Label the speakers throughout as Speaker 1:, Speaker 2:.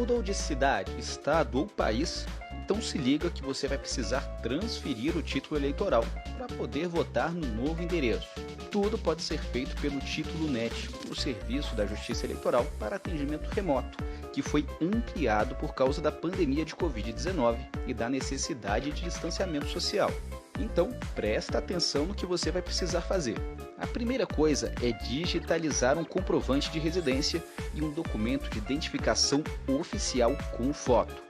Speaker 1: Mudou de cidade, estado ou país? Então se liga que você vai precisar transferir o título eleitoral para poder votar no novo endereço. Tudo pode ser feito pelo Título NET, o Serviço da Justiça Eleitoral para atendimento remoto, que foi ampliado por causa da pandemia de Covid-19 e da necessidade de distanciamento social. Então, presta atenção no que você vai precisar fazer. A primeira coisa é digitalizar um comprovante de residência e um documento de identificação oficial com foto.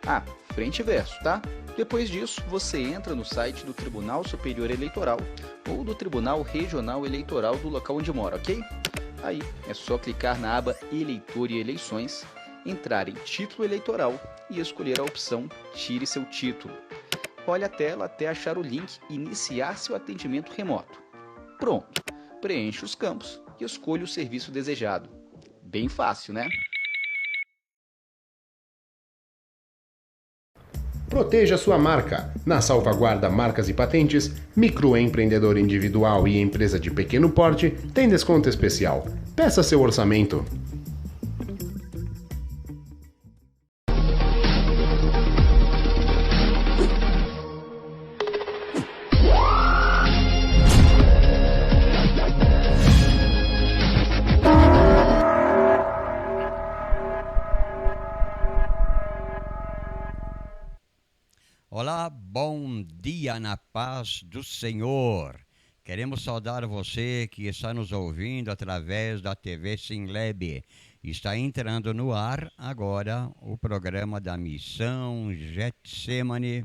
Speaker 1: Frente e verso, tá? Depois disso, você entra no site do Tribunal Superior Eleitoral ou do Tribunal Regional Eleitoral do local onde mora, ok? Aí é só clicar na aba Eleitor e Eleições, entrar em Título Eleitoral e escolher a opção Tire seu título. Olhe a tela até achar o link Iniciar seu atendimento remoto. Pronto! Preencha os campos e escolha o serviço desejado. Bem fácil, né?
Speaker 2: Proteja sua marca. Na Salvaguarda Marcas e Patentes, microempreendedor individual e empresa de pequeno porte tem desconto especial. Peça seu orçamento.
Speaker 3: Olá, bom dia na paz do Senhor. Queremos saudar você que está nos ouvindo através da TV Simlab. Está entrando no ar agora o programa da Missão Getsemane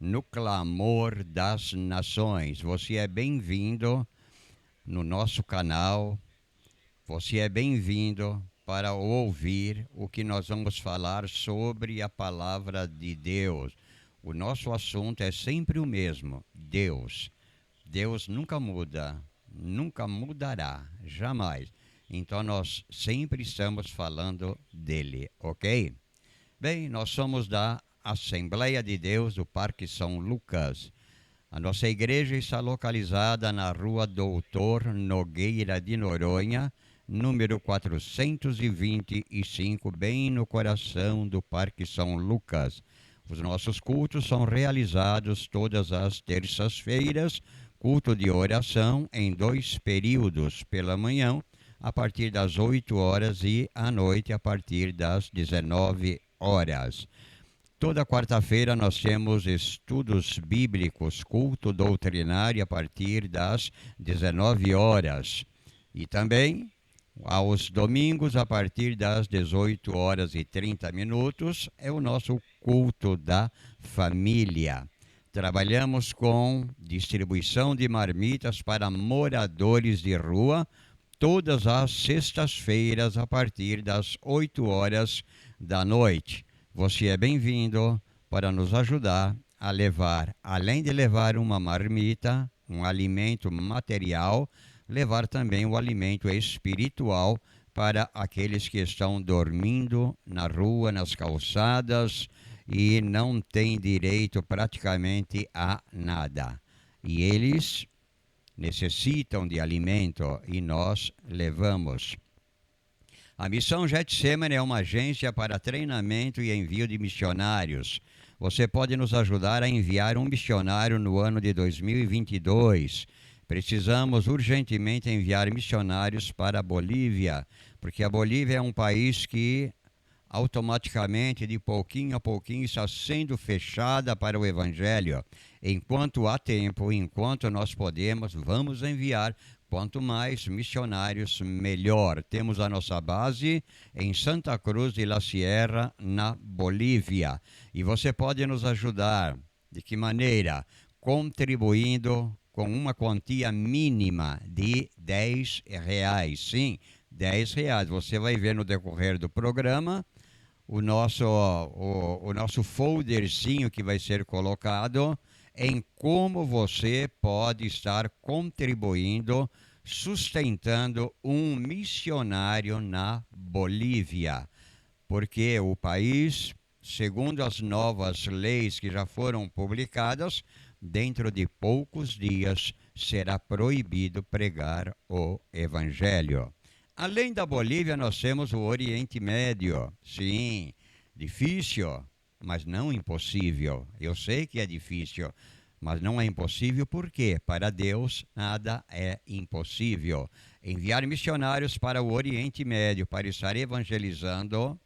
Speaker 3: no Clamor das Nações. Você é bem-vindo no nosso canal. Você é bem-vindo para ouvir o que nós vamos falar sobre a palavra de Deus. O nosso assunto é sempre o mesmo, Deus. Deus nunca muda, nunca mudará, jamais. Então nós sempre estamos falando dele, ok? Bem, nós somos da Assembleia de Deus do Parque São Lucas. A nossa igreja está localizada na rua Doutor Nogueira de Noronha, número 425, bem no coração do Parque São Lucas. Os nossos cultos são realizados todas as terças-feiras, culto de oração em 2 períodos, pela manhã, a partir das 8 horas e à noite, a partir das 19 horas. Toda quarta-feira nós temos estudos bíblicos, culto doutrinário, a partir das 19 horas. E também aos domingos, a partir das 18 horas e 30 minutos, é o nosso culto da família. Trabalhamos com distribuição de marmitas para moradores de rua, todas as sextas-feiras, a partir das 8 horas da noite. Você é bem-vindo para nos ajudar a levar, além de levar uma marmita, um alimento material, levar também o alimento espiritual para aqueles que estão dormindo na rua, nas calçadas e não têm direito praticamente a nada. E eles necessitam de alimento e nós levamos. A Missão Getsemane é uma agência para treinamento e envio de missionários. Você pode nos ajudar a enviar um missionário no ano de 2022. Precisamos urgentemente enviar missionários para a Bolívia, porque a Bolívia é um país que automaticamente, de pouquinho a pouquinho, está sendo fechada para o Evangelho. Enquanto há tempo, enquanto nós podemos, vamos enviar. Quanto mais missionários, melhor. Temos a nossa base em Santa Cruz de la Sierra, na Bolívia. E você pode nos ajudar. De que maneira? Contribuindo com uma quantia mínima de R$10. Sim, R$10. Você vai ver no decorrer do programa o nosso folderzinho que vai ser colocado em como você pode estar contribuindo, sustentando um missionário na Bolívia. Porque o país, segundo as novas leis que já foram publicadas, dentro de poucos dias será proibido pregar o Evangelho. Além da Bolívia, nós temos o Oriente Médio. Sim, Difícil, mas não impossível. Eu sei que é difícil, mas não é impossível, porque para Deus nada é impossível. Enviar missionários para o Oriente Médio para estar evangelizando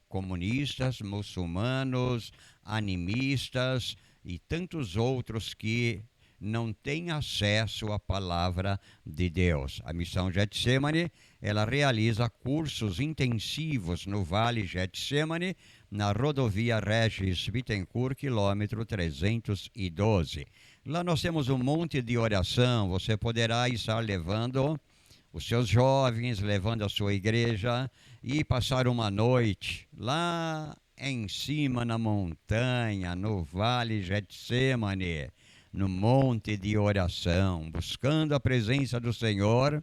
Speaker 3: comunistas, muçulmanos, animistas e tantos outros que não têm acesso à palavra de Deus. A missão Getsemane, ela realiza cursos intensivos no Vale Getsemane, na rodovia Regis Bittencourt, quilômetro 312. Lá nós temos um monte de oração. Você poderá estar levando os seus jovens, levando a sua igreja e passar uma noite lá em cima na montanha, no Vale Getsemane, no monte de oração, buscando a presença do Senhor,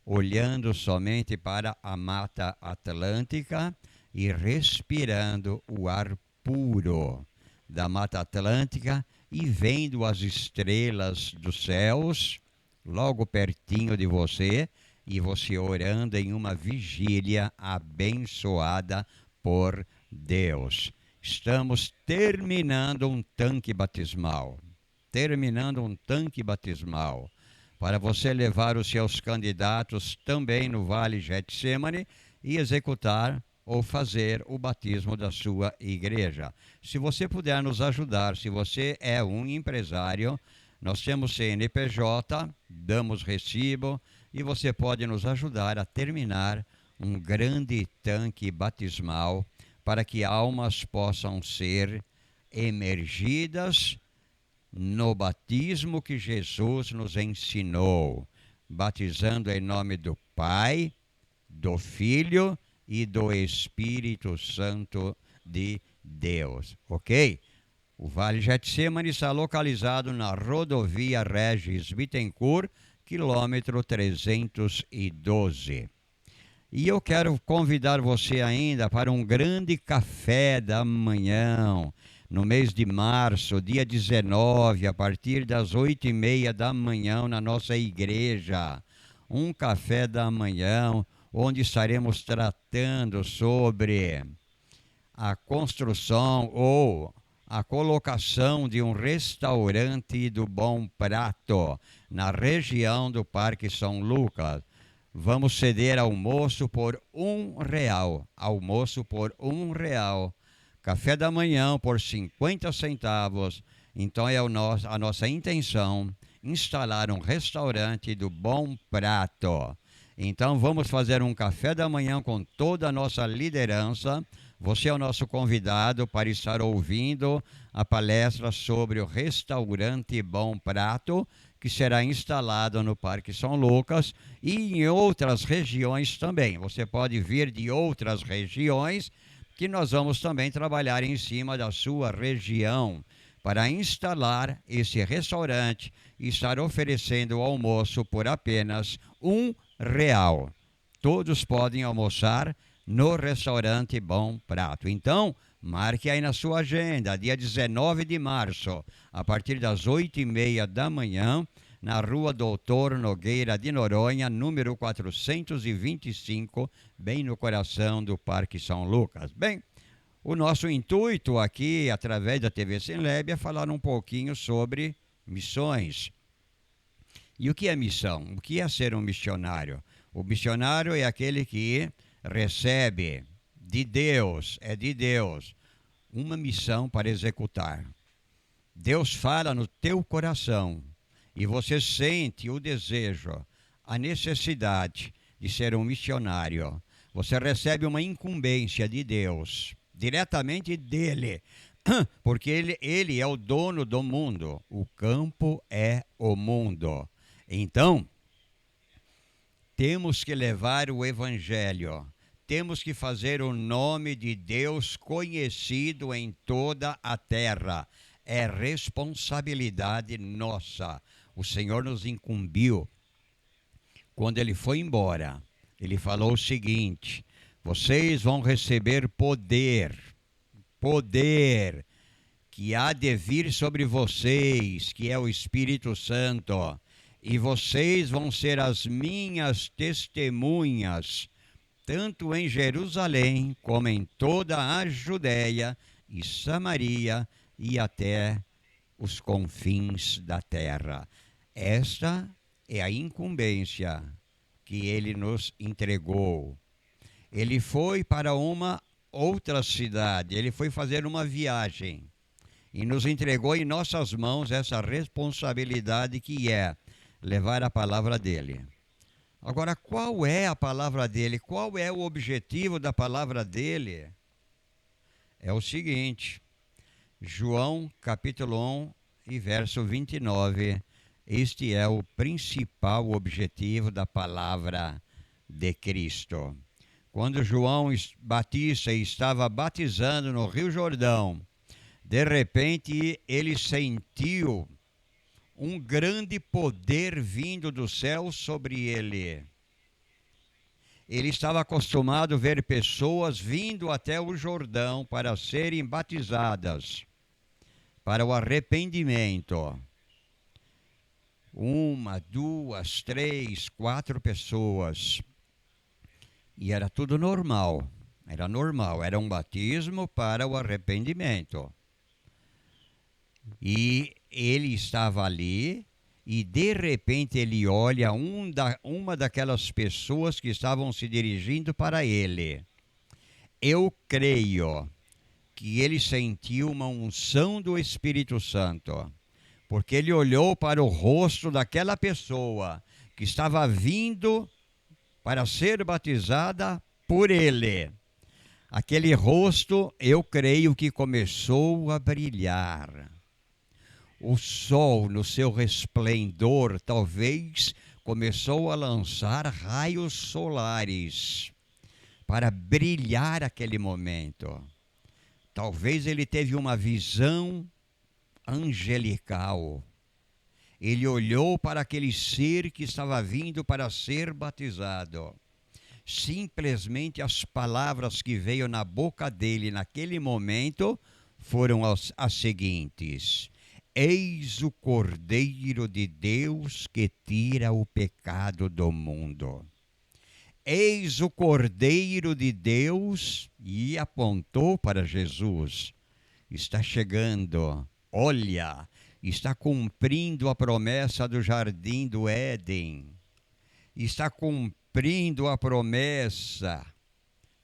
Speaker 3: olhando somente para a Mata Atlântica e respirando o ar puro da Mata Atlântica e vendo as estrelas dos céus logo pertinho de você, e você orando em uma vigília abençoada por Deus. Estamos terminando um tanque batismal. Para você levar os seus candidatos também no Vale Getsemane e executar ou fazer o batismo da sua igreja. Se você puder nos ajudar, se você é um empresário, nós temos CNPJ, damos recibo e você pode nos ajudar a terminar um grande tanque batismal para que almas possam ser emergidas no batismo que Jesus nos ensinou, batizando em nome do Pai, do Filho e do Espírito Santo de Deus, ok? O Vale Getsemane está localizado na rodovia Regis Bittencourt, quilômetro 312. E eu quero convidar você ainda para um grande café da manhã, no mês de março, dia 19, a partir das 8h30 da manhã, na nossa igreja. Um café da manhã, onde estaremos tratando sobre a construção ou a colocação de um restaurante do Bom Prato na região do Parque São Lucas. Vamos ceder almoço por R$1. Almoço por R$1. Café da manhã por 50 centavos. Então é a nossa intenção instalar um restaurante do Bom Prato. Então vamos fazer um café da manhã com toda a nossa liderança. Você é o nosso convidado para estar ouvindo a palestra sobre o restaurante Bom Prato, que será instalado no Parque São Lucas e em outras regiões também. Você pode vir de outras regiões, que nós vamos também trabalhar em cima da sua região para instalar esse restaurante e estar oferecendo o almoço por apenas R$1. Todos podem almoçar no restaurante Bom Prato. Então, marque aí na sua agenda, dia 19 de março, a partir das 8h30 da manhã, na rua Doutor Nogueira de Noronha, número 425, bem no coração do Parque São Lucas. Bem, o nosso intuito aqui, através da TV Semleb, é falar um pouquinho sobre missões. E o que é missão? O que é ser um missionário? O missionário é aquele que recebe de Deus, uma missão para executar. Deus fala no teu coração e você sente o desejo, a necessidade de ser um missionário. Você recebe uma incumbência de Deus, diretamente dele, porque ele é o dono do mundo. O campo é o mundo. Então, temos que levar o evangelho. Temos que fazer o nome de Deus conhecido em toda a terra. É responsabilidade nossa. O Senhor nos incumbiu. Quando ele foi embora, ele falou o seguinte: vocês vão receber poder que há de vir sobre vocês, que é o Espírito Santo, e vocês vão ser as minhas testemunhas, tanto em Jerusalém como em toda a Judéia e Samaria e até os confins da terra. Esta é a incumbência que ele nos entregou. Ele foi para uma outra cidade, ele foi fazer uma viagem e nos entregou em nossas mãos essa responsabilidade que é levar a palavra dele. Agora, qual é a palavra dele? Qual é o objetivo da palavra dele? É o seguinte, João capítulo 1 e verso 29, este é o principal objetivo da palavra de Cristo. Quando João Batista estava batizando no Rio Jordão, de repente ele sentiu um grande poder vindo do céu sobre ele. Ele estava acostumado a ver pessoas vindo até o Jordão para serem batizadas, para o arrependimento. 1, 2, 3, 4 pessoas. E era tudo normal. Era um batismo para o arrependimento. E ele estava ali e de repente ele olha uma daquelas pessoas que estavam se dirigindo para ele. Eu creio que ele sentiu uma unção do Espírito Santo, porque ele olhou para o rosto daquela pessoa que estava vindo para ser batizada por ele. Aquele rosto, eu creio que começou a brilhar. O sol, no seu resplendor, talvez começou a lançar raios solares para brilhar aquele momento. Talvez ele teve uma visão angelical. Ele olhou para aquele ser que estava vindo para ser batizado. Simplesmente as palavras que veio na boca dele naquele momento foram as seguintes: Eis o Cordeiro de Deus que tira o pecado do mundo. Eis o Cordeiro de Deus, e apontou para Jesus. Está chegando, olha, está cumprindo a promessa do jardim do Éden. Está cumprindo a promessa.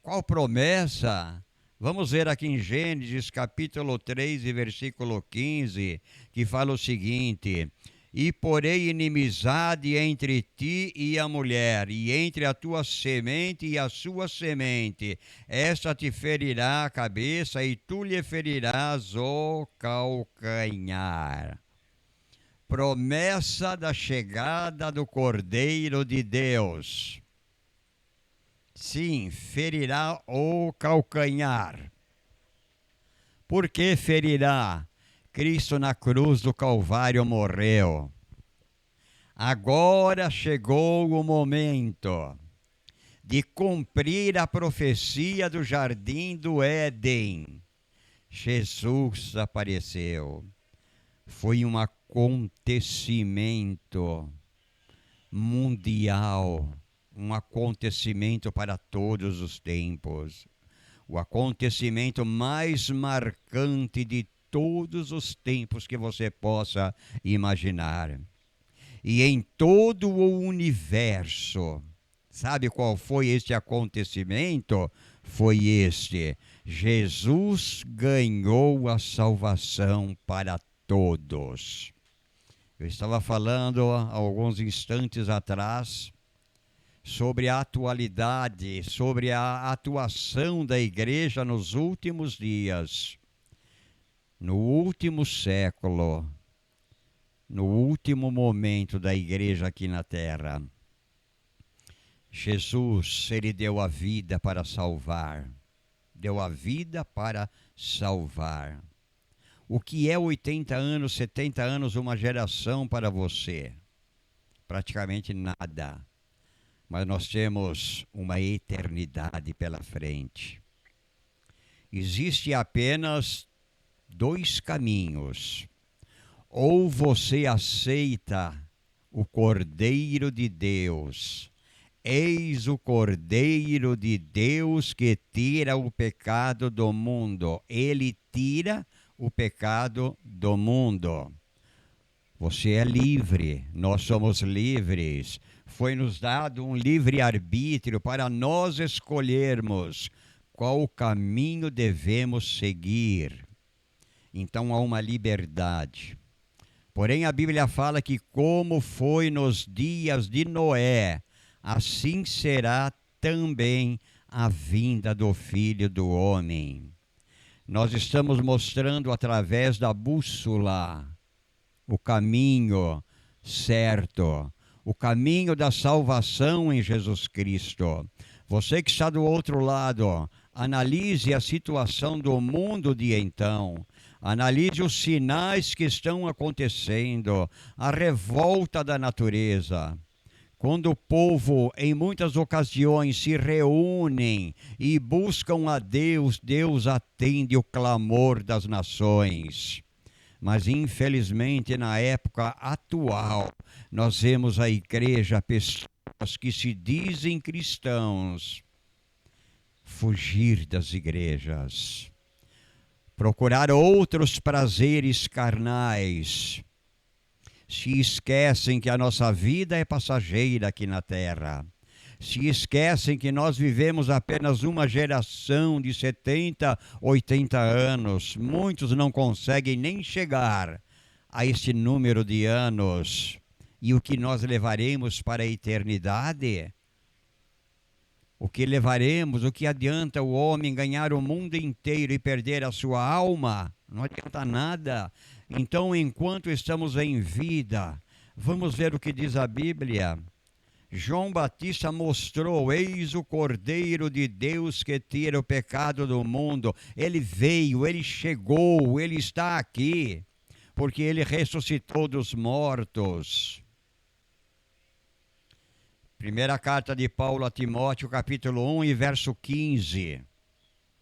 Speaker 3: Qual promessa? Vamos ver aqui em Gênesis capítulo 3 e versículo 15, que fala o seguinte: E porei inimizade entre ti e a mulher, e entre a tua semente e a sua semente. Esta te ferirá a cabeça, e tu lhe ferirás o calcanhar. Promessa da chegada do Cordeiro de Deus. Sim, ferirá o calcanhar. Por que ferirá? Cristo na cruz do Calvário morreu. Agora chegou o momento de cumprir a profecia do jardim do Éden. Jesus apareceu. Foi um acontecimento mundial, um acontecimento para todos os tempos. O acontecimento mais marcante de todos os tempos que você possa imaginar. E em todo o universo, sabe qual foi este acontecimento? Foi este: Jesus ganhou a salvação para todos. Eu estava falando há alguns instantes atrás sobre a atualidade, sobre a atuação da igreja nos últimos dias, no último século, no último momento da igreja aqui na terra. Jesus, ele deu a vida para salvar. Deu a vida para salvar. O que é 80 anos, 70 anos, uma geração para você? Praticamente nada. Mas nós temos uma eternidade pela frente. Existe apenas 2 caminhos. Ou você aceita o Cordeiro de Deus, Eis o Cordeiro de Deus que tira o pecado do mundo. Ele tira o pecado do mundo. Você é livre, nós somos livres. Foi-nos dado um livre-arbítrio para nós escolhermos qual caminho devemos seguir. Então há uma liberdade. Porém, a Bíblia fala que como foi nos dias de Noé, assim será também a vinda do Filho do Homem. Nós estamos mostrando através da bússola o caminho certo, o caminho da salvação em Jesus Cristo. Você que está do outro lado, analise a situação do mundo de então. Analise os sinais que estão acontecendo, a revolta da natureza. Quando o povo, em muitas ocasiões, se reúnem e buscam a Deus, Deus atende o clamor das nações. Mas, infelizmente, na época atual, nós vemos a igreja, pessoas que se dizem cristãos, fugir das igrejas, procurar outros prazeres carnais, se esquecem que a nossa vida é passageira aqui na terra, se esquecem que nós vivemos apenas uma geração de 70, 80 anos, muitos não conseguem nem chegar a esse número de anos, e o que nós levaremos para a eternidade? O que levaremos? O que adianta o homem ganhar o mundo inteiro e perder a sua alma? Não adianta nada. Então, enquanto estamos em vida, vamos ver o que diz a Bíblia. João Batista mostrou: eis o Cordeiro de Deus que tira o pecado do mundo. Ele veio, ele chegou, ele está aqui, porque ele ressuscitou dos mortos. Primeira carta de Paulo a Timóteo, capítulo 1 e verso 15.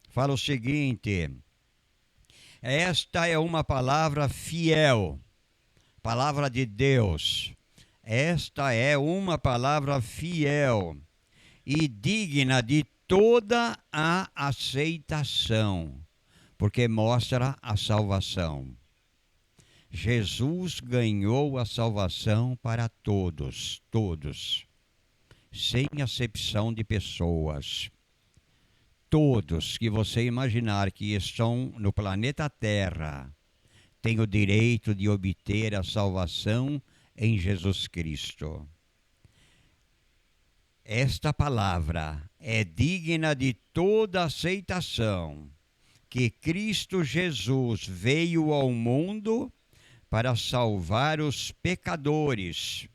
Speaker 3: Fala o seguinte: esta é uma palavra fiel, palavra de Deus. Esta é uma palavra fiel e digna de toda a aceitação, porque mostra a salvação. Jesus ganhou a salvação para todos, todos, sem acepção de pessoas. Todos que você imaginar que estão no planeta Terra têm o direito de obter a salvação em Jesus Cristo. Esta palavra é digna de toda aceitação, que Cristo Jesus veio ao mundo para salvar os pecadores.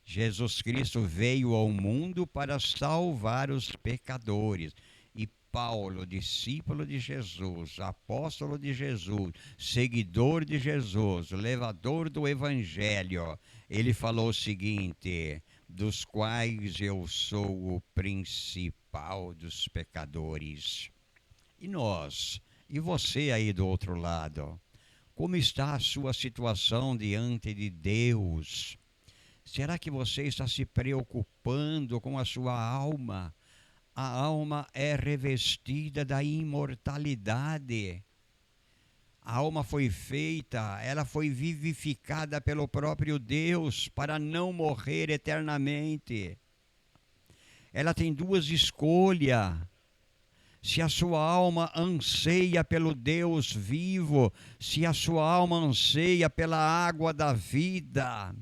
Speaker 3: Jesus Cristo veio ao mundo para salvar os pecadores. E Paulo, discípulo de Jesus, apóstolo de Jesus, seguidor de Jesus, levador do Evangelho, ele falou o seguinte: dos quais eu sou o principal dos pecadores. E nós? E você aí do outro lado? Como está a sua situação diante de Deus? Será que você está se preocupando com a sua alma? A alma é revestida da imortalidade. A alma foi feita, ela foi vivificada pelo próprio Deus para não morrer eternamente. Ela tem duas escolhas. Se a sua alma anseia pelo Deus vivo, se a sua alma anseia pela água da vida.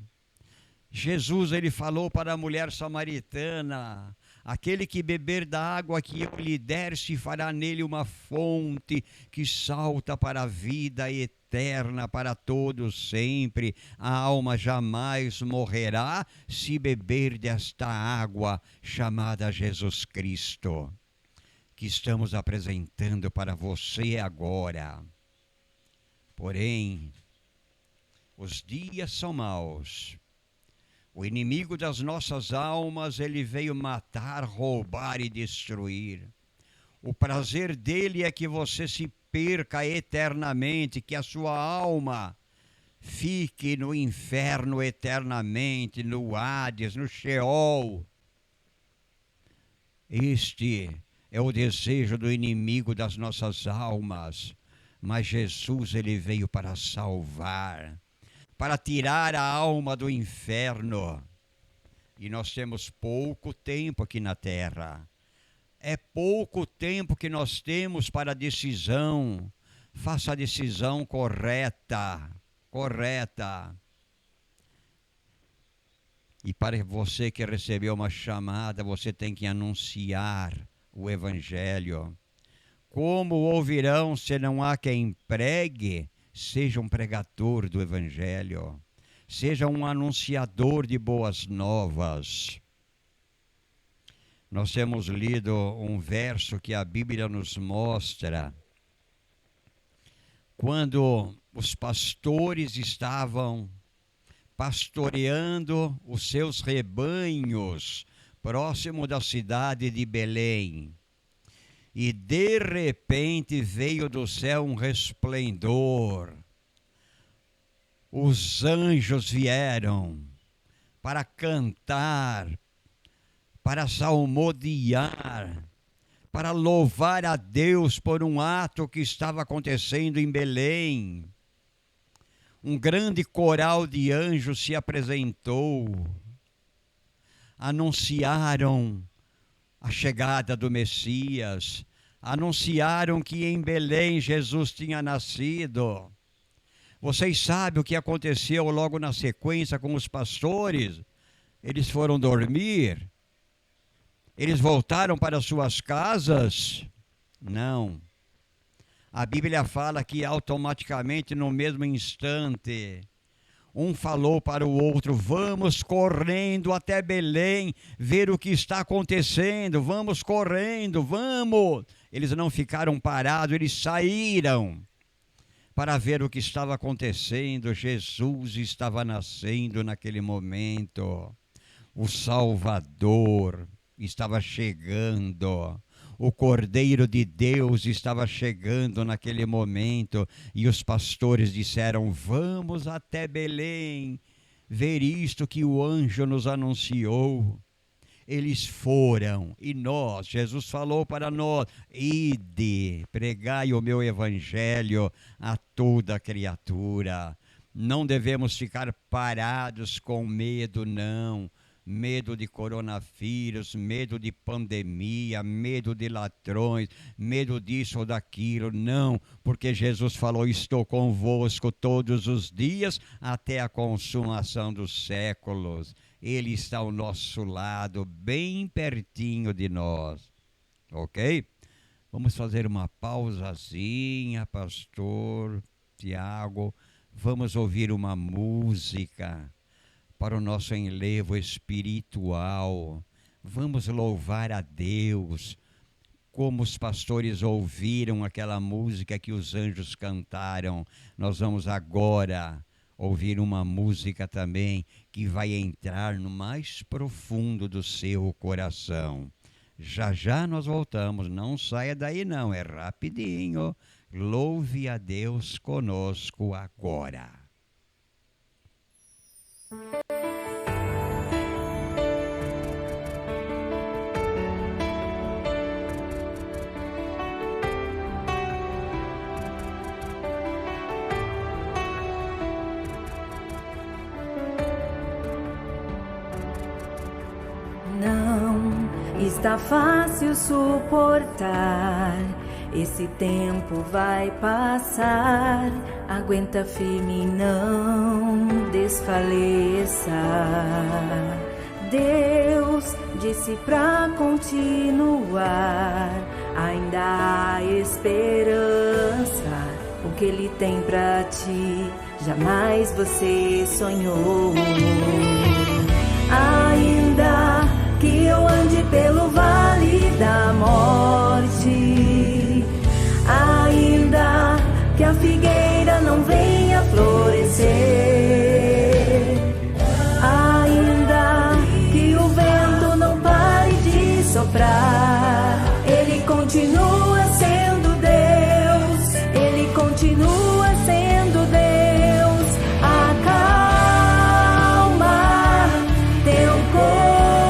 Speaker 3: Jesus, ele falou para a mulher samaritana: aquele que beber da água que eu lhe der, se fará nele uma fonte que salta para a vida eterna, para todos sempre. A alma jamais morrerá se beber desta água chamada Jesus Cristo, que estamos apresentando para você agora. Porém, os dias são maus. O inimigo das nossas almas, ele veio matar, roubar e destruir. O prazer dele é que você se perca eternamente, que a sua alma fique no inferno eternamente, no Hades, no Sheol. Este é o desejo do inimigo das nossas almas. Mas Jesus, ele veio para salvar, para tirar a alma do inferno. E nós temos pouco tempo aqui na terra. É pouco tempo que nós temos para a decisão. Faça a decisão correta. E para você que recebeu uma chamada, você tem que anunciar o Evangelho. Como ouvirão se não há quem pregue? Seja um pregador do Evangelho. Seja um anunciador de boas novas. Nós temos lido um verso que a Bíblia nos mostra. Quando os pastores estavam pastoreando os seus rebanhos próximo da cidade de Belém. E de repente veio do céu um resplendor. Os anjos vieram para cantar, para salmodiar, para louvar a Deus por um ato que estava acontecendo em Belém. Um grande coral de anjos se apresentou, anunciaram a chegada do Messias, anunciaram que em Belém Jesus tinha nascido. Vocês sabem o que aconteceu logo na sequência com os pastores? Eles foram dormir? Eles voltaram para suas casas? Não. A Bíblia fala que automaticamente, no mesmo instante, um falou para o outro: vamos correndo até Belém ver o que está acontecendo, vamos correndo, vamos. Eles não ficaram parados, eles saíram para ver o que estava acontecendo. Jesus estava nascendo naquele momento. O Salvador estava chegando. O Cordeiro de Deus estava chegando naquele momento. E os pastores disseram: vamos até Belém ver isto que o anjo nos anunciou. Eles foram, e nós, Jesus falou para nós: ide, pregai o meu evangelho a toda criatura. Não devemos ficar parados com medo, não. Medo de coronavírus, medo de pandemia, medo de ladrões, medo disso ou daquilo. Não, porque Jesus falou: estou convosco todos os dias até a consumação dos séculos. Ele está ao nosso lado, bem pertinho de nós. Ok? Vamos fazer uma pausazinha, pastor Tiago. Vamos ouvir uma música para o nosso enlevo espiritual. Vamos louvar a Deus, como os pastores ouviram aquela música que os anjos cantaram. Nós vamos agora ouvir uma música também que vai entrar no mais profundo do seu coração. Já já nós voltamos, não saia daí não, é rapidinho. Louve a Deus conosco agora.
Speaker 4: Não está fácil suportar, esse tempo vai passar. Aguenta firme, não desfaleça. Deus disse pra continuar, ainda há esperança. O que Ele tem pra ti, jamais você sonhou. Ainda que eu ande pelo vale da morte, ainda que a figueira não venha florescer, ainda que o vento não pare de soprar, Ele continua sendo Deus, Ele continua sendo Deus. Acalma teu coração,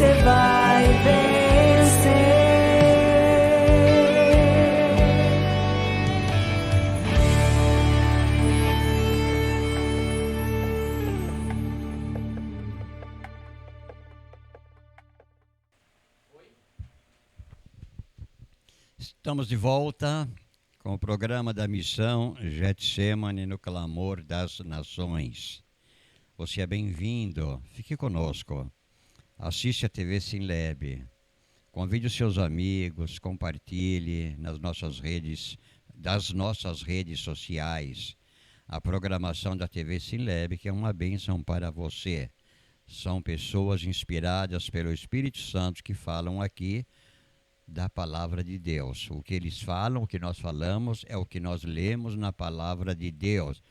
Speaker 4: você vai vencer.
Speaker 3: Estamos de volta com o programa da missão Getsemane no Clamor das Nações. Você é bem-vindo, fique conosco. Assiste a TV Sinlab, convide os seus amigos, compartilhe das nossas redes sociais a programação da TV Sinlab, que é uma bênção para você. São pessoas inspiradas pelo Espírito Santo que falam aqui da palavra de Deus. O que eles falam, o que nós falamos, é o que nós lemos na palavra de Deus.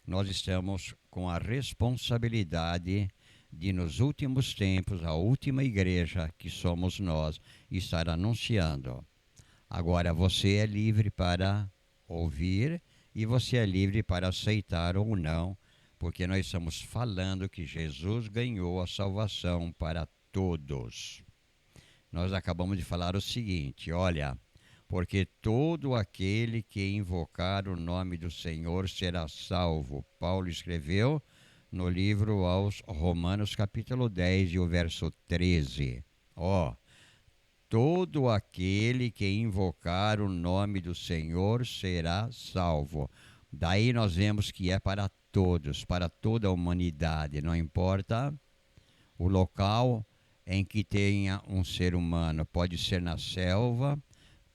Speaker 3: Nós estamos com a responsabilidade de, nos últimos tempos, a última igreja, que somos nós, estar anunciando. Agora, você é livre para ouvir e você é livre para aceitar ou não, porque nós estamos falando que Jesus ganhou a salvação para todos. Nós acabamos de falar o seguinte, olha, porque todo aquele que invocar o nome do Senhor será salvo. Paulo escreveu no livro aos Romanos, capítulo 10, e o verso 13. Todo aquele que invocar o nome do Senhor será salvo. Daí nós vemos que é para todos, para toda a humanidade, não importa o local em que tenha um ser humano. Pode ser na selva,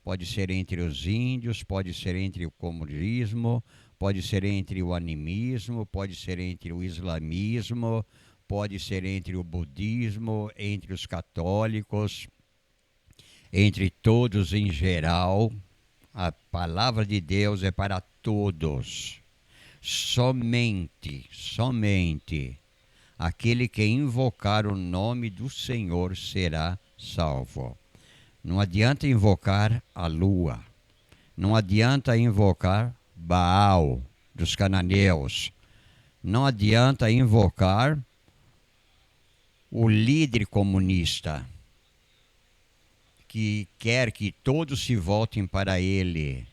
Speaker 3: pode ser entre os índios, pode ser entre o comunismo, pode ser entre o animismo, pode ser entre o islamismo, pode ser entre o budismo, entre os católicos, entre todos em geral. A palavra de Deus é para todos. Somente aquele que invocar o nome do Senhor será salvo. Não adianta invocar a lua. Não adianta invocar Baal dos cananeus. Não adianta invocar o líder comunista que quer que todos se voltem para ele.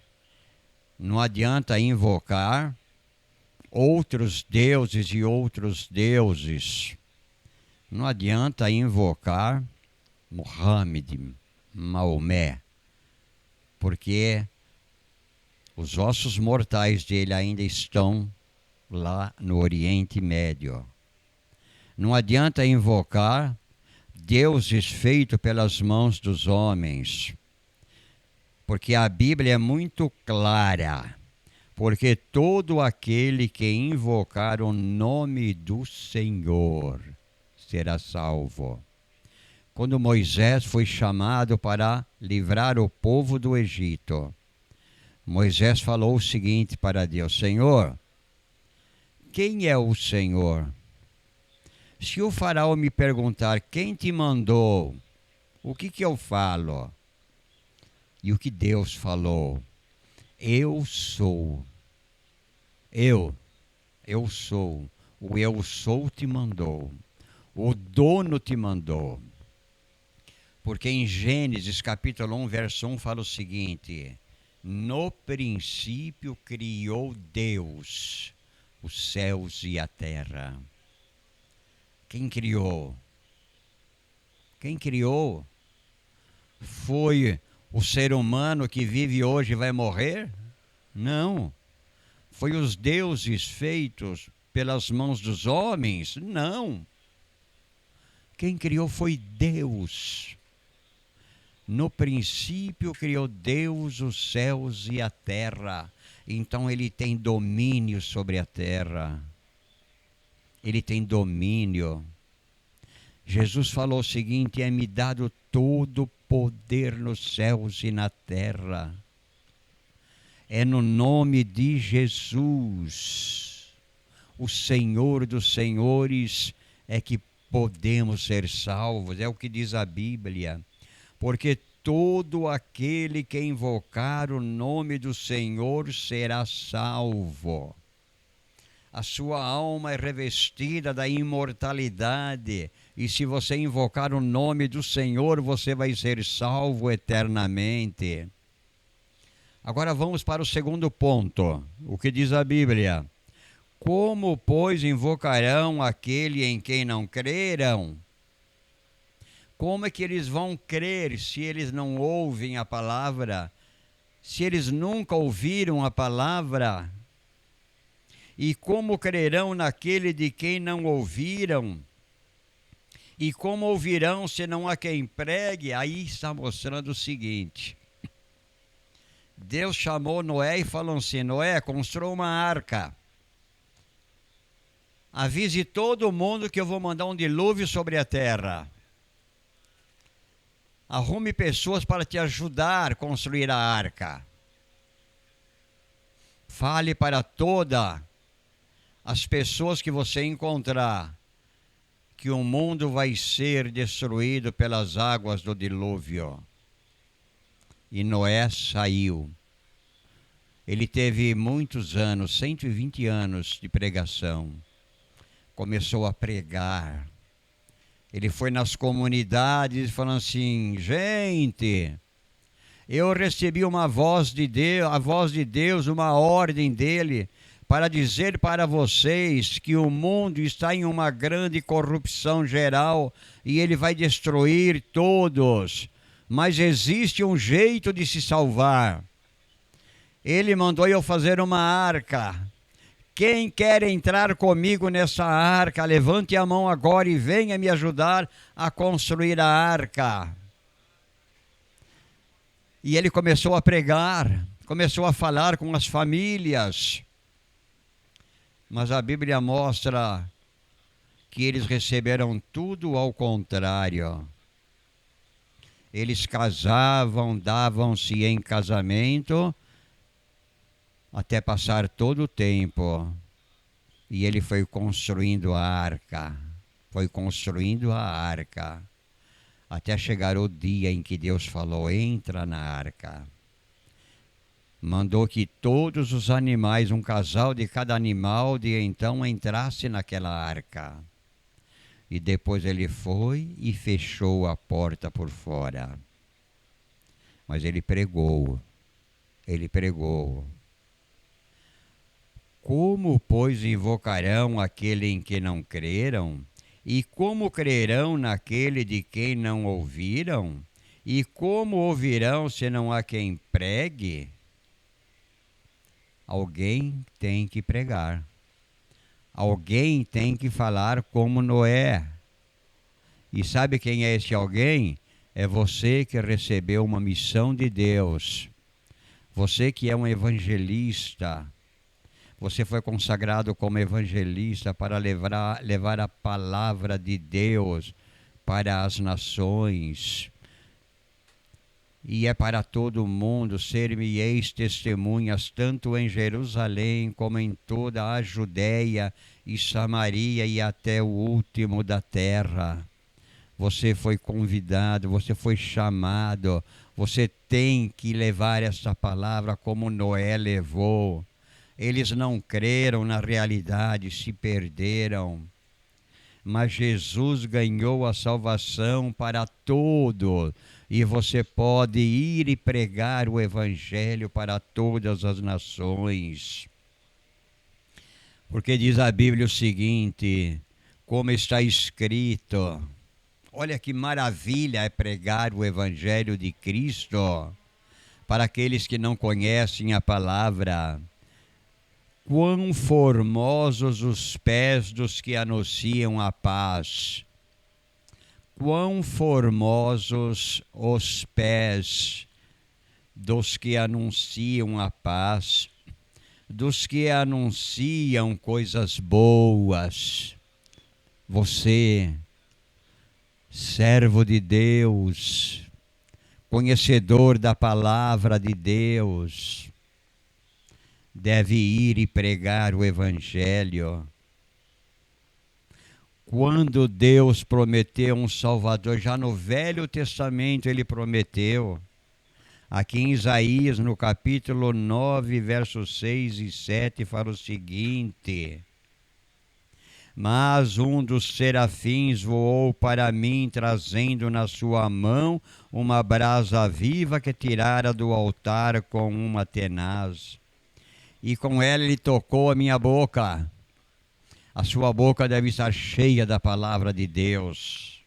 Speaker 3: Não adianta invocar outros deuses e outros deuses. Não adianta invocar Muhammad, Maomé, porque os ossos mortais dele ainda estão lá no Oriente Médio. Não adianta invocar deuses feitos pelas mãos dos homens, porque a Bíblia é muito clara. Porque todo aquele que invocar o nome do Senhor será salvo. Quando Moisés foi chamado para livrar o povo do Egito, Moisés falou o seguinte para Deus: Senhor, quem é o Senhor? Se o faraó me perguntar quem te mandou, o que eu falo? E o que Deus falou? Eu sou. Eu sou. O eu sou te mandou. O dono te mandou. Porque em Gênesis capítulo 1, verso 1 fala o seguinte: no princípio criou Deus os céus e a terra. Quem criou? Quem criou? Foi o ser humano que vive hoje e vai morrer? Não. Foi os deuses feitos pelas mãos dos homens? Não. Quem criou foi Deus. No princípio criou Deus os céus e a terra. Então ele tem domínio sobre a terra. Ele tem domínio. Jesus falou o seguinte: é-me dado todo o poder nos céus e na terra. É no nome de Jesus, o Senhor dos senhores, é que podemos ser salvos. É o que diz a Bíblia. Porque todo aquele que invocar o nome do Senhor será salvo. A sua alma é revestida da imortalidade. E se você invocar o nome do Senhor, você vai ser salvo eternamente. Agora vamos para o segundo ponto. O que diz a Bíblia? Como, pois, invocarão aquele em quem não creram? Como é que eles vão crer se eles não ouvem a palavra? Se eles nunca ouviram a palavra? E como crerão naquele de quem não ouviram? E como ouvirão se não há quem pregue? Aí está mostrando o seguinte. Deus chamou Noé e falou assim: Noé, construa uma arca. Avise todo mundo que eu vou mandar um dilúvio sobre a terra. Arrume pessoas para te ajudar a construir a arca. Fale para todas as pessoas que você encontrar que o mundo vai ser destruído pelas águas do dilúvio. E Noé saiu. Ele teve muitos anos, 120 anos de pregação. Começou a pregar. Ele foi nas comunidades falando assim: gente, eu recebi uma voz de Deus, a voz de Deus, uma ordem dele, para dizer para vocês que o mundo está em uma grande corrupção geral e ele vai destruir todos. Mas existe um jeito de se salvar. Ele mandou eu fazer uma arca. Quem quer entrar comigo nessa arca, levante a mão agora e venha me ajudar a construir a arca. E ele começou a pregar, começou a falar com as famílias. Mas a Bíblia mostra que eles receberam tudo ao contrário. Eles casavam, davam-se em casamento, até passar todo o tempo. E ele foi construindo a arca, até chegar o dia em que Deus falou: entra na arca. Mandou que todos os animais, um casal de cada animal, de então entrasse naquela arca. E depois ele foi e fechou a porta por fora. Mas ele pregou. Como, pois, invocarão aquele em que não creram? E como crerão naquele de quem não ouviram? E como ouvirão se não há quem pregue? Alguém tem que pregar. Alguém tem que falar como Noé. E sabe quem é esse alguém? É você que recebeu uma missão de Deus. Você que é um evangelista. Você foi consagrado como evangelista para levar a palavra de Deus para as nações. E é para todo o mundo, ser-me-eis testemunhas, tanto em Jerusalém como em toda a Judéia e Samaria e até o último da terra. Você foi convidado, você foi chamado, você tem que levar essa palavra como Noé levou. Eles não creram na realidade, se perderam. Mas Jesus ganhou a salvação para todos. E você pode ir e pregar o Evangelho para todas as nações. Porque diz a Bíblia o seguinte, como está escrito, olha que maravilha é pregar o Evangelho de Cristo para aqueles que não conhecem a palavra. Quão formosos os pés dos que anunciam a paz. Quão formosos os pés dos que anunciam a paz, dos que anunciam coisas boas. Você, servo de Deus, conhecedor da palavra de Deus, deve ir e pregar o Evangelho. Quando Deus prometeu um Salvador, já no Velho Testamento ele prometeu. Aqui em Isaías, no capítulo 9, versos 6 e 7, fala o seguinte: Mas um dos serafins voou para mim, trazendo na sua mão uma brasa viva que tirara do altar com uma tenaz. E com ela ele tocou a minha boca. A sua boca deve estar cheia da palavra de Deus.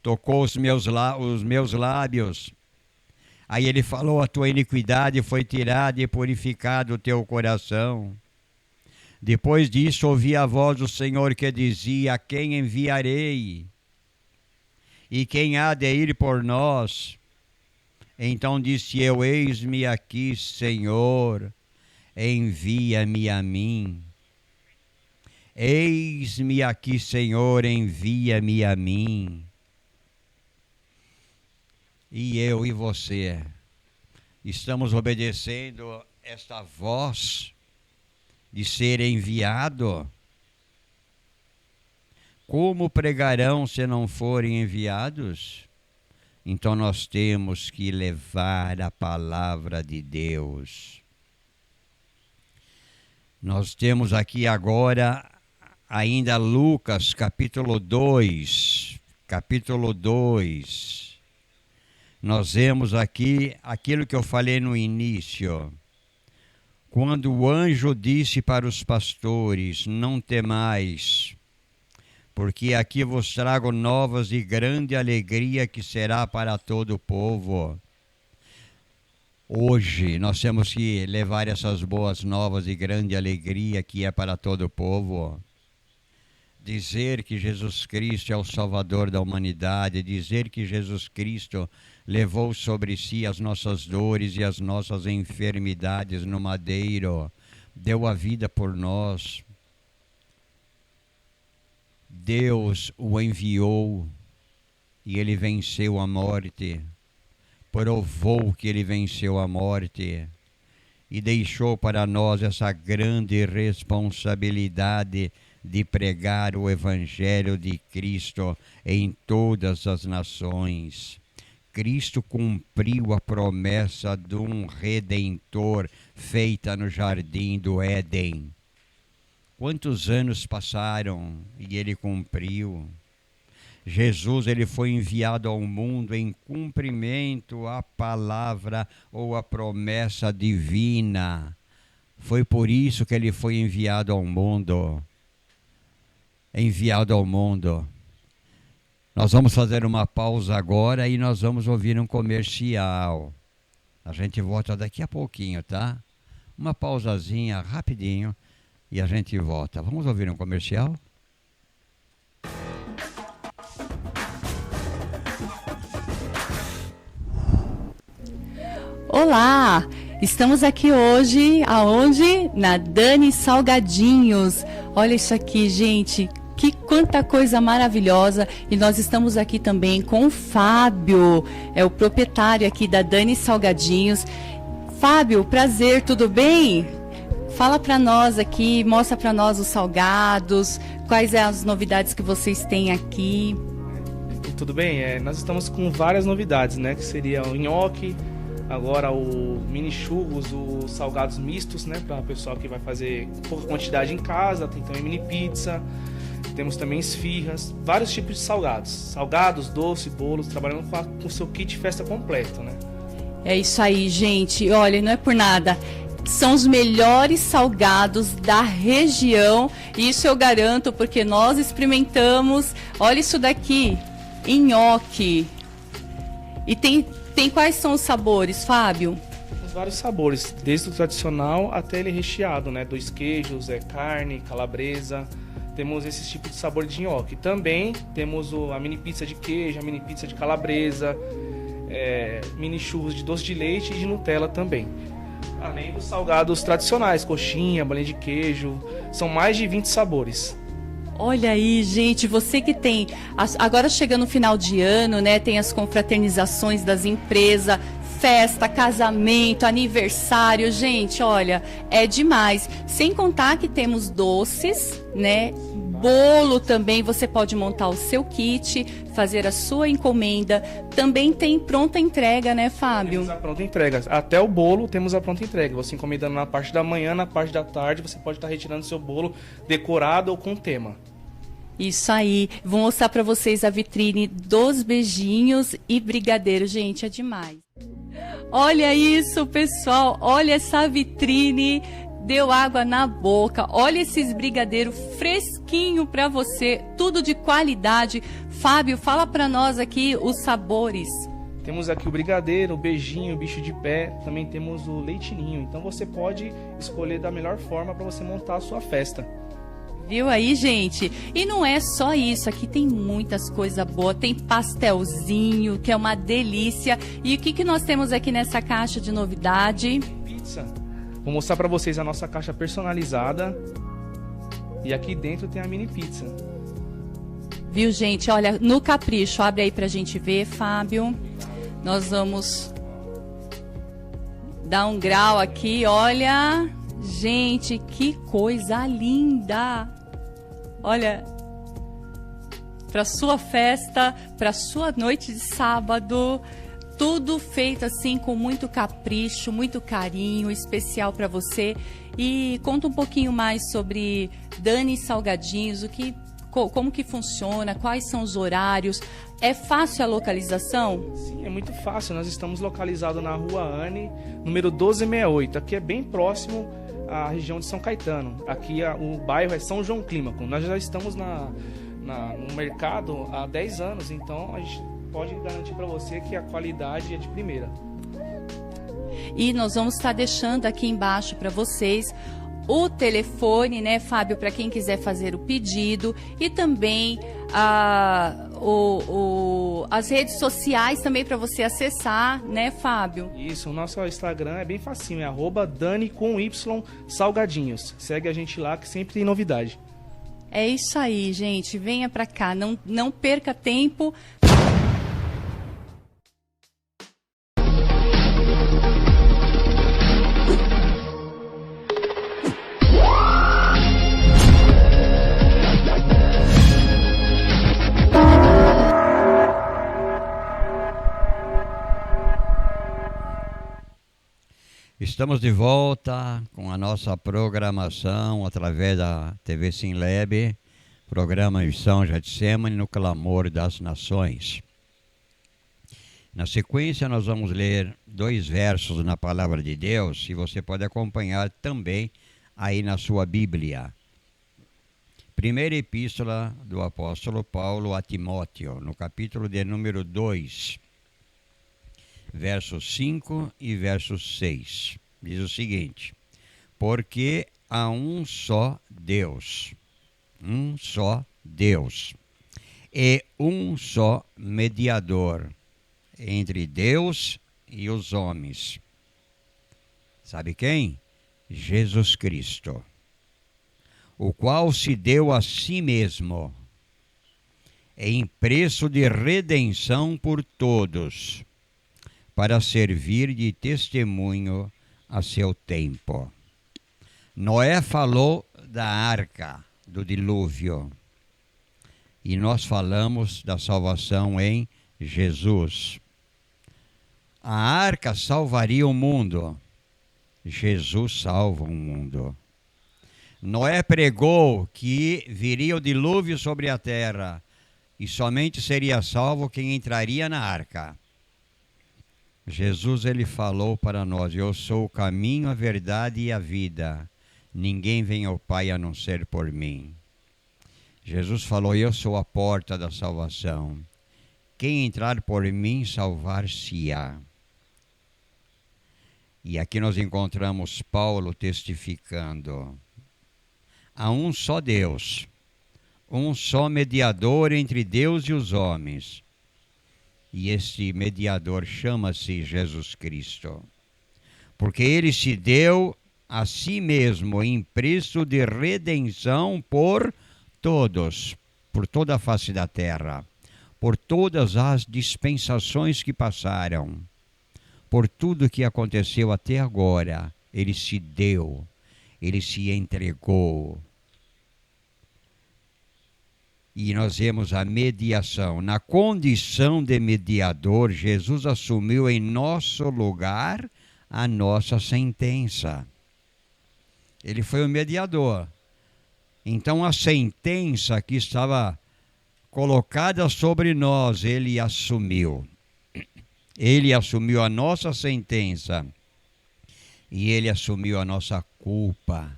Speaker 3: Tocou os meus lábios. Aí ele falou: a tua iniquidade foi tirada e purificado o teu coração. Depois disso ouvi a voz do Senhor que dizia: a quem enviarei? E quem há de ir por nós? Então disse eu: eis-me aqui, Senhor, envia-me a mim. Eis-me aqui, Senhor, envia-me a mim. E eu e você estamos obedecendo esta voz de ser enviado? Como pregarão se não forem enviados? Então nós temos que levar a palavra de Deus. Nós temos aqui agora ainda Lucas capítulo 2. Capítulo 2. Nós vemos aqui aquilo que eu falei no início. Quando o anjo disse para os pastores: não temais, porque aqui vos trago novas de grande alegria que será para todo o povo. Hoje nós temos que levar essas boas novas de grande alegria que é para todo o povo. Dizer que Jesus Cristo é o Salvador da humanidade, dizer que Jesus Cristo levou sobre si as nossas dores e as nossas enfermidades no madeiro, deu a vida por nós. Deus o enviou e ele venceu a morte, provou que ele venceu a morte e deixou para nós essa grande responsabilidade de pregar o Evangelho de Cristo em todas as nações. Cristo cumpriu a promessa de um Redentor feita no jardim do Éden. Quantos anos passaram e ele cumpriu? Jesus, ele foi enviado ao mundo em cumprimento à palavra ou à promessa divina. Foi por isso que ele foi enviado ao mundo. Enviado ao mundo. Nós vamos fazer uma pausa agora e nós vamos ouvir um comercial. A gente volta daqui a pouquinho, tá? Uma pausazinha rapidinho e a gente volta. Vamos ouvir um comercial?
Speaker 5: Olá! Estamos aqui hoje, aonde? Na Dani Salgadinhos. Olha isso aqui, gente. Quanta coisa maravilhosa. E nós estamos aqui também com o Fábio, é o proprietário aqui da Dani Salgadinhos. Fábio, prazer, tudo bem? Fala para nós aqui, mostra para nós os salgados, quais são as novidades que vocês têm aqui.
Speaker 6: Tudo bem, nós estamos com várias novidades, né? Que seria o nhoque, agora o mini churros, os salgados mistos, né? Para o pessoal que vai fazer pouca quantidade em casa, tem também mini pizza. Temos também esfirras, vários tipos de salgados. Salgados, doces, bolos, trabalhando com o seu kit festa completo, né?
Speaker 5: É isso aí, gente. Olha, não é por nada. São os melhores salgados da região. Isso eu garanto, porque nós experimentamos. Olha isso daqui, nhoque. E tem quais são os sabores, Fábio?
Speaker 6: Os vários sabores, desde o tradicional até ele recheado, né? 2 queijos, carne, calabresa. Temos esse tipo de sabor de nhoque. Também temos a mini pizza de queijo, a mini pizza de calabresa, mini churros de doce de leite e de Nutella também. Além dos salgados tradicionais, coxinha, bolinha de queijo. São mais de 20 sabores.
Speaker 5: Olha aí, gente, você que tem... Agora chegando no final de ano, né? Tem as confraternizações das empresas, festa, casamento, aniversário. Gente, olha, é demais. Sem contar que temos doces, né? bolo também, você pode montar o seu kit, fazer a sua encomenda. Também tem pronta entrega, né, Fábio?
Speaker 6: Temos a pronta entrega. Até o bolo temos a pronta entrega. Você encomendando na parte da manhã, na parte da tarde, você pode estar retirando seu bolo decorado ou com tema.
Speaker 5: Isso aí. Vou mostrar para vocês a vitrine dos beijinhos e brigadeiro. Gente, é demais. Olha isso, pessoal. Olha essa vitrine. Deu água na boca. Olha esses brigadeiros fresquinho para você. Tudo de qualidade. Fábio, fala para nós aqui os sabores.
Speaker 6: Temos aqui o brigadeiro, o beijinho, o bicho de pé. Também temos o leitinho. Então você pode escolher da melhor forma para você montar a sua festa.
Speaker 5: Viu aí, gente? E não é só isso, aqui tem muitas coisas boas, tem pastelzinho, que é uma delícia. E o que nós temos aqui nessa caixa de novidade?
Speaker 6: Pizza. Vou mostrar para vocês a nossa caixa personalizada. E aqui dentro tem a mini pizza.
Speaker 5: Viu, gente? Olha, no capricho, abre aí pra gente ver, Fábio. Nós vamos dar um grau aqui, olha. Gente, que coisa linda! Olha, para sua festa, para sua noite de sábado, tudo feito assim com muito capricho, muito carinho, especial para você. E conta um pouquinho mais sobre Dani Salgadinhos, como que funciona, quais são os horários. É fácil a localização?
Speaker 6: Sim, é muito fácil. Nós estamos localizados na Rua Anne, número 1268. Aqui é bem próximo a região de São Caetano. Aqui o bairro é São João Clímaco. Nós já estamos no mercado há 10 anos, então a gente pode garantir para você que a qualidade é de primeira.
Speaker 5: E nós vamos estar deixando aqui embaixo para vocês o telefone, né, Fábio, para quem quiser fazer o pedido, e também as redes sociais também para você acessar, né, Fábio?
Speaker 6: Isso, o nosso Instagram é bem facinho, é @Dani com Y Salgadinhos. Segue a gente lá que sempre tem novidade.
Speaker 5: É isso aí, gente, venha para cá, não perca tempo.
Speaker 3: Estamos de volta com a nossa programação através da TV Sinlab, programa Missão Getsemane no Clamor das Nações. Na sequência, nós vamos ler 2 versos na Palavra de Deus e você pode acompanhar também aí na sua Bíblia. Primeira Epístola do Apóstolo Paulo a Timóteo, no capítulo de número 2, versos 5 e versos 6. Diz o seguinte: porque há um só Deus, e um só mediador entre Deus e os homens. Sabe quem? Jesus Cristo, o qual se deu a si mesmo em preço de redenção por todos, para servir de testemunho a seu tempo. Noé falou da arca, do dilúvio, e nós falamos da salvação em Jesus. A arca salvaria o mundo, Jesus salva o mundo. Noé pregou que viria o dilúvio sobre a terra e somente seria salvo quem entraria na arca. Jesus, ele falou para nós: eu sou o caminho, a verdade e a vida. Ninguém vem ao Pai a não ser por mim. Jesus falou: eu sou a porta da salvação. Quem entrar por mim, salvar-se-á. E aqui nós encontramos Paulo testificando: há um só Deus, um só mediador entre Deus e os homens. E este mediador chama-se Jesus Cristo, porque ele se deu a si mesmo em preço de redenção por todos, por toda a face da terra, por todas as dispensações que passaram, por tudo que aconteceu até agora. Ele se deu, ele se entregou. E nós vemos a mediação. Na condição de mediador, Jesus assumiu em nosso lugar a nossa sentença. Ele foi o mediador. Então a sentença que estava colocada sobre nós, ele assumiu. Ele assumiu a nossa sentença. E ele assumiu a nossa culpa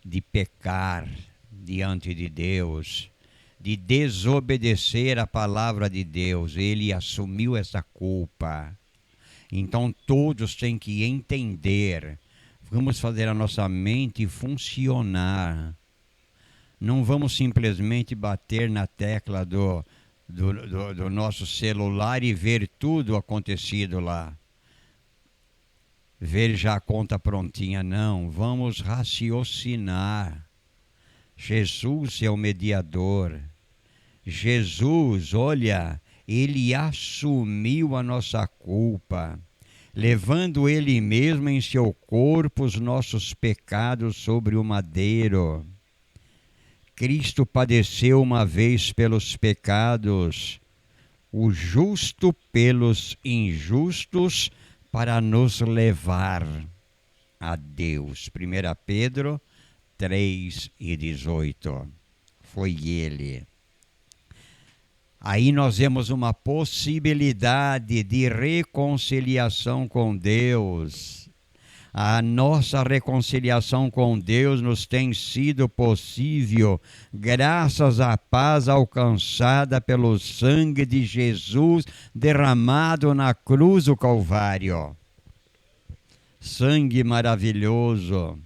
Speaker 3: de pecar diante de Deus, de desobedecer a palavra de Deus. Ele assumiu essa culpa. Então todos têm que entender. Vamos fazer a nossa mente funcionar. Não vamos simplesmente bater na tecla do nosso celular e ver tudo acontecido lá. Ver já a conta prontinha, não. Vamos raciocinar. Jesus é o mediador. Jesus, olha, ele assumiu a nossa culpa, levando ele mesmo em seu corpo os nossos pecados sobre o madeiro. Cristo padeceu uma vez pelos pecados, o justo pelos injustos, para nos levar a Deus. 1 Pedro 3:18. Foi ele. Aí nós vemos uma possibilidade de reconciliação com Deus. A nossa reconciliação com Deus nos tem sido possível graças à paz alcançada pelo sangue de Jesus derramado na cruz do Calvário. Sangue maravilhoso.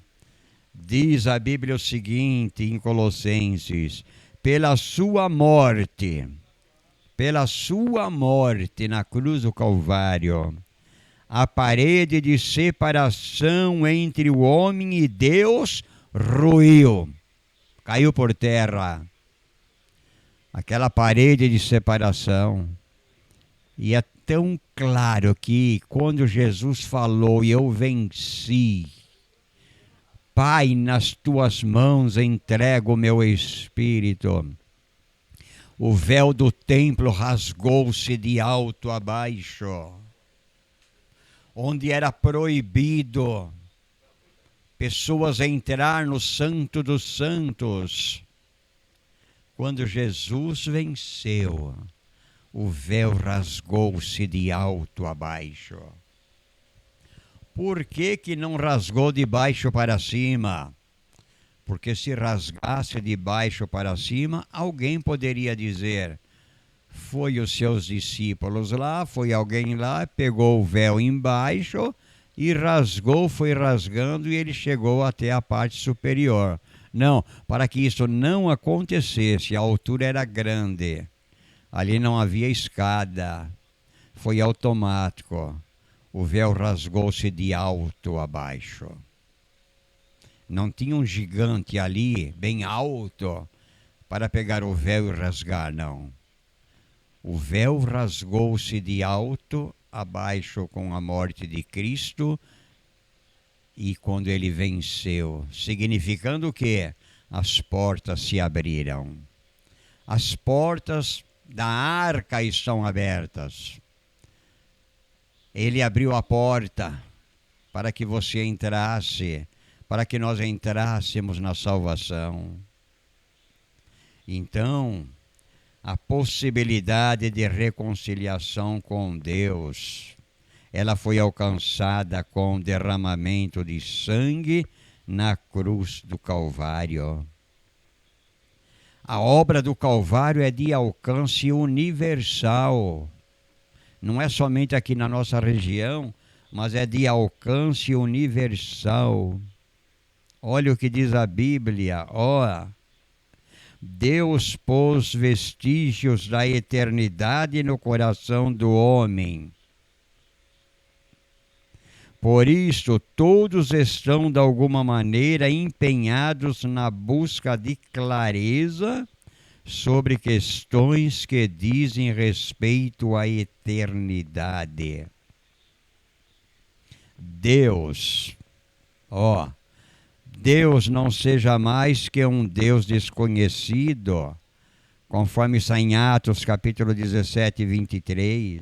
Speaker 3: Diz a Bíblia o seguinte em Colossenses: pela sua morte na cruz do Calvário, a parede de separação entre o homem e Deus ruiu, caiu por terra. Aquela parede de separação. E é tão claro que quando Jesus falou, eu venci, Pai, nas tuas mãos entrego o meu espírito, o véu do templo rasgou-se de alto a baixo. Onde era proibido pessoas entrar no Santo dos Santos. Quando Jesus venceu, o véu rasgou-se de alto a baixo. Por que não rasgou de baixo para cima? Porque se rasgasse de baixo para cima, alguém poderia dizer: foi os seus discípulos lá, foi alguém lá, pegou o véu embaixo e rasgou, foi rasgando e ele chegou até a parte superior. Não, para que isso não acontecesse, a altura era grande, ali não havia escada, foi automático, o véu rasgou-se de alto a baixo. Não tinha um gigante ali, bem alto, para pegar o véu e rasgar, não. O véu rasgou-se de alto a baixo com a morte de Cristo e quando ele venceu, significando o quê? As portas se abriram. As portas da arca estão abertas. Ele abriu a porta para que você entrasse, para que nós entrássemos na salvação. Então, a possibilidade de reconciliação com Deus, ela foi alcançada com o derramamento de sangue na cruz do Calvário. A obra do Calvário é de alcance universal. Não é somente aqui na nossa região, mas é de alcance universal. Olha o que diz a Bíblia, Deus pôs vestígios da eternidade no coração do homem. Por isso, todos estão de alguma maneira empenhados na busca de clareza sobre questões que dizem respeito à eternidade. Deus não seja mais que um Deus desconhecido, conforme está em Atos capítulo 17, 23.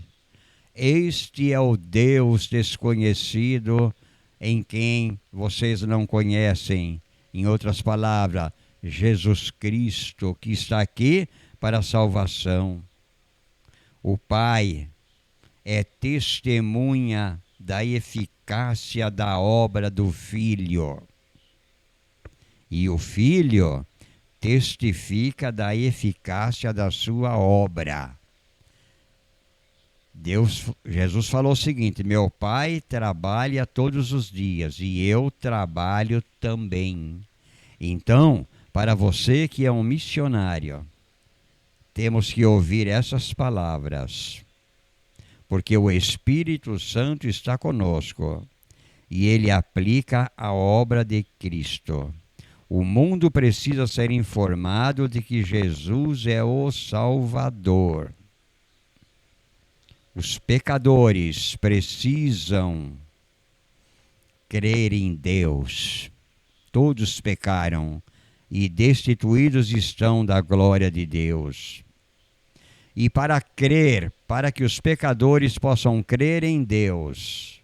Speaker 3: Este é o Deus desconhecido em quem vocês não conhecem. Em outras palavras, Jesus Cristo, que está aqui para a salvação. O Pai é testemunha da eficácia da obra do Filho. E o Filho testifica da eficácia da sua obra. Jesus falou o seguinte: meu Pai trabalha todos os dias e eu trabalho também. Então, para você que é um missionário, temos que ouvir essas palavras, porque o Espírito Santo está conosco e ele aplica a obra de Cristo. O mundo precisa ser informado de que Jesus é o Salvador. Os pecadores precisam crer em Deus. Todos pecaram e destituídos estão da glória de Deus. E para crer, para que os pecadores possam crer em Deus,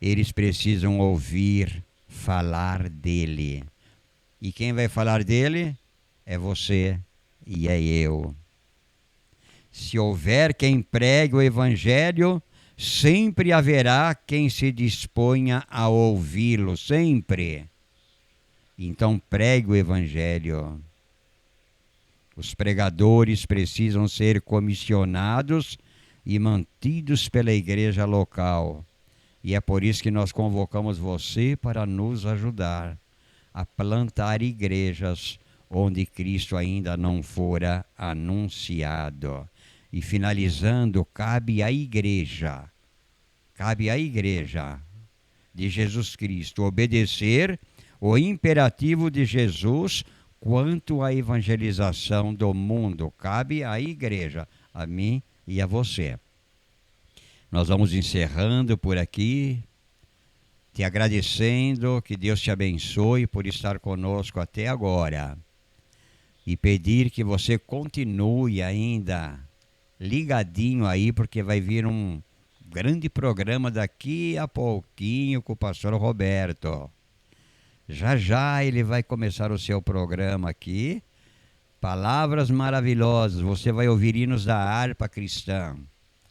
Speaker 3: eles precisam ouvir falar dele. E quem vai falar dele é você e é eu. Se houver quem pregue o Evangelho, sempre haverá quem se disponha a ouvi-lo, sempre. Então pregue o Evangelho. Os pregadores precisam ser comissionados e mantidos pela igreja local. E é por isso que nós convocamos você para nos ajudar a plantar igrejas onde Cristo ainda não fora anunciado. E finalizando, cabe à igreja de Jesus Cristo obedecer o imperativo de Jesus quanto à evangelização do mundo. Cabe à igreja, a mim e a você. Nós vamos encerrando por aqui, te agradecendo, que Deus te abençoe por estar conosco até agora. E pedir que você continue ainda ligadinho aí, porque vai vir um grande programa daqui a pouquinho com o pastor Roberto. Já já ele vai começar o seu programa aqui. Palavras maravilhosas, você vai ouvir hinos da harpa cristã.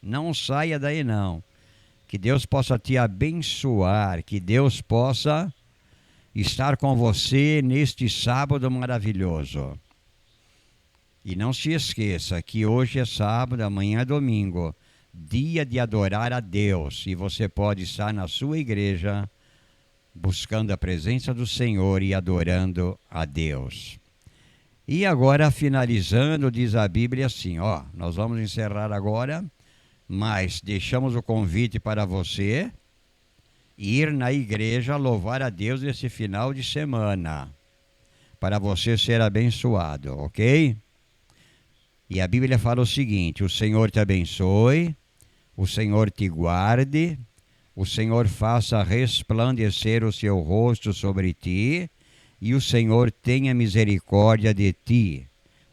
Speaker 3: Não saia daí não. Que Deus possa te abençoar, que Deus possa estar com você neste sábado maravilhoso. E não se esqueça que hoje é sábado, amanhã é domingo, dia de adorar a Deus. E você pode estar na sua igreja buscando a presença do Senhor e adorando a Deus. E agora, finalizando, diz a Bíblia assim, nós vamos encerrar agora, mas deixamos o convite para você ir na igreja louvar a Deus nesse final de semana, para você ser abençoado, ok? E a Bíblia fala o seguinte: o Senhor te abençoe, o Senhor te guarde, o Senhor faça resplandecer o seu rosto sobre ti, e o Senhor tenha misericórdia de ti.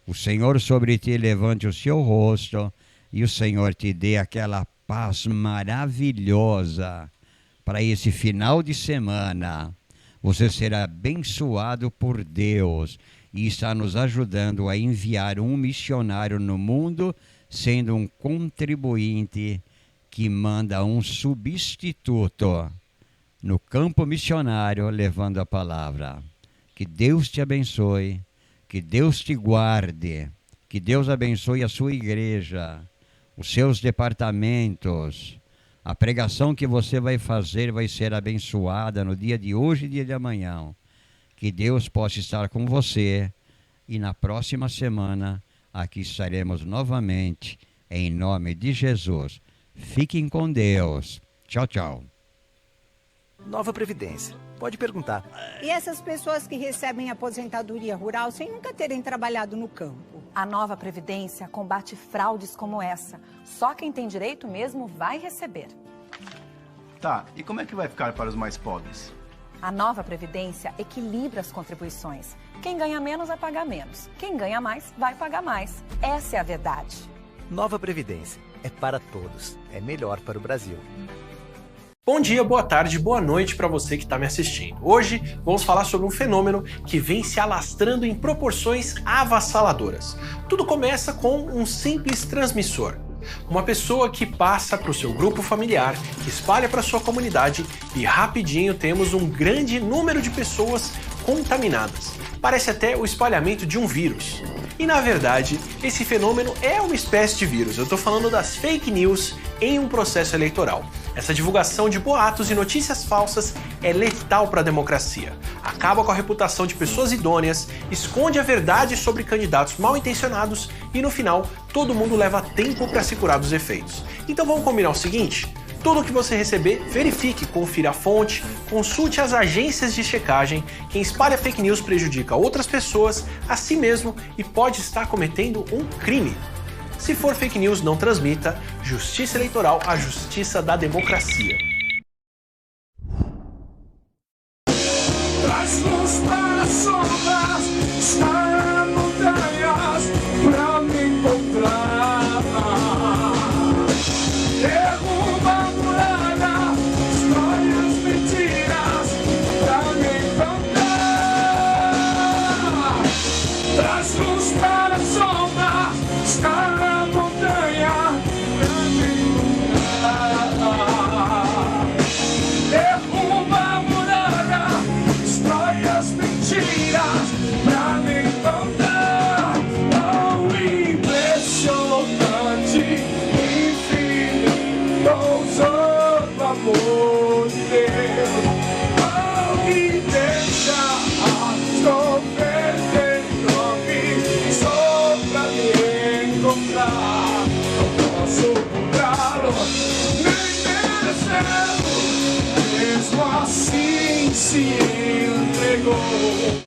Speaker 3: O Senhor sobre ti levante o seu rosto, e o Senhor te dê aquela paz maravilhosa para esse final de semana. Você será abençoado por Deus e está nos ajudando a enviar um missionário no mundo, sendo um contribuinte que manda um substituto no campo missionário, levando a palavra. Que Deus te abençoe, que Deus te guarde, que Deus abençoe a sua igreja, os seus departamentos. A pregação que você vai fazer vai ser abençoada no dia de hoje e dia de amanhã. Que Deus possa estar com você e na próxima semana aqui estaremos novamente em nome de Jesus. Fiquem com Deus. Tchau, tchau.
Speaker 7: Nova Previdência. Pode perguntar.
Speaker 8: E essas pessoas que recebem aposentadoria rural sem nunca terem trabalhado no campo?
Speaker 9: A Nova Previdência combate fraudes como essa. Só quem tem direito mesmo vai receber.
Speaker 10: Tá, e como é que vai ficar para os mais pobres?
Speaker 9: A nova Previdência equilibra as contribuições. Quem ganha menos vai pagar menos. Quem ganha mais vai pagar mais. Essa é a verdade.
Speaker 7: Nova Previdência. É para todos. É melhor para o Brasil.
Speaker 2: Bom dia, boa tarde, boa noite para você que está me assistindo. Hoje vamos falar sobre um fenômeno que vem se alastrando em proporções avassaladoras. Tudo começa com um simples transmissor. Uma pessoa que passa para o seu grupo familiar, que espalha para sua comunidade e rapidinho temos um grande número de pessoas contaminadas. Parece até o espalhamento de um vírus. E na verdade, esse fenômeno é uma espécie de vírus. Eu estou falando das fake news em um processo eleitoral. Essa divulgação de boatos e notícias falsas é letal para a democracia. Acaba com a reputação de pessoas idôneas, esconde a verdade sobre candidatos mal intencionados e no final todo mundo leva tempo para se curar dos efeitos. Então vamos combinar o seguinte? Tudo que você receber, verifique, confira a fonte, consulte as agências de checagem. Quem espalha fake news prejudica outras pessoas, a si mesmo e pode estar cometendo um crime. Se for fake news, não transmita. Justiça eleitoral, a justiça da democracia.
Speaker 10: Traz luz para as sombras, está montanhas pra me encontrar. Derruba a muralha, destrói as mentiras pra me encontrar. Traz luz para a sombra, está na montanha pra me encontrar. Derruba a muralha, destrói as mentiras pra me encontrar. Oh, impressionante, infinito, ousado amor de Deus. Oh, e deixa as nuvens só pra me encontrar. Não posso encontrá-lo, nem merecê-lo, mesmo assim se entregou.